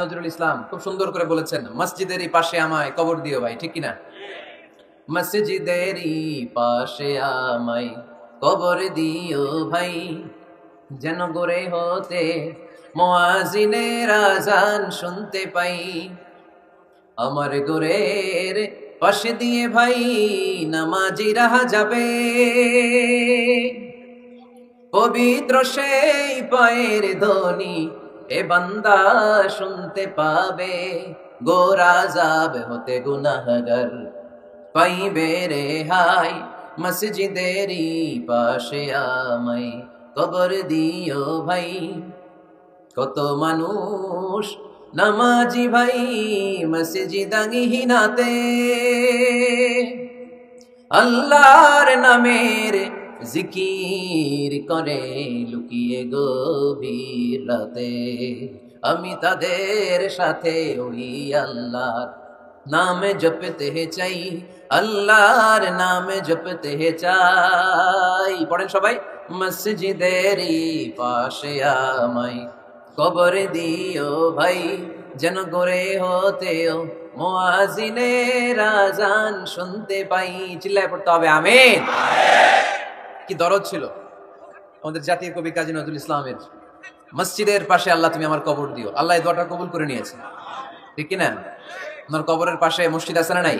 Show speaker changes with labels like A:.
A: নজরুল ইসলাম খুব সুন্দর করে বলেছেন, মসজিদেরই পাশে আমায় কবর দিও ভাই, ঠিক কিনা? মসজিদেরই পাশে আমায় কবর দিও ভাই, যেন গড়ে হতে মুয়াজ্জিনের আযান শুনতে পাই। আমার ঘরের পাশে দিয়ে ভাই নামাজিরা যাবে, পবিত্র সেই পায়ের ধ্বনি এ বান্দা শুনতে পাবে। গোরা যাবে হতে গুনাহগার পাইবে রেহাই, মসজিদেরই পাশে আমায় কবর দিও ভাই। কত মানুষ নামাজি ভাই মসজিদাঙ্গিহীনাতে, আল্লাহর নামের জিকির করে লুকিয়ে গভীর রাতে। আমি তাদের সাথে ওই আল্লাহর নামে জপতে চাই, আল্লাহর নামে জপতে চাই। পড়েন সবাই, মসজিদেরই পাশে আমায় কবর দিও ভাই, যেন গড়ে হতেও মুয়াজ্জিনের আযান শুনতে পাই। চিল্লায় পড়তে হবে আমিন। কি দরদ ছিল আমাদের জাতীয় কবি কাজী নজরুল ইসলামের, মসজিদের পাশে আল্লাহ তুমি আমার কবর দিও। আল্লাহ এই দোয়াটা কবুল করে নিয়েছে, ঠিক কিনা? আমার কবরের পাশে মসজিদ আছে না নাই?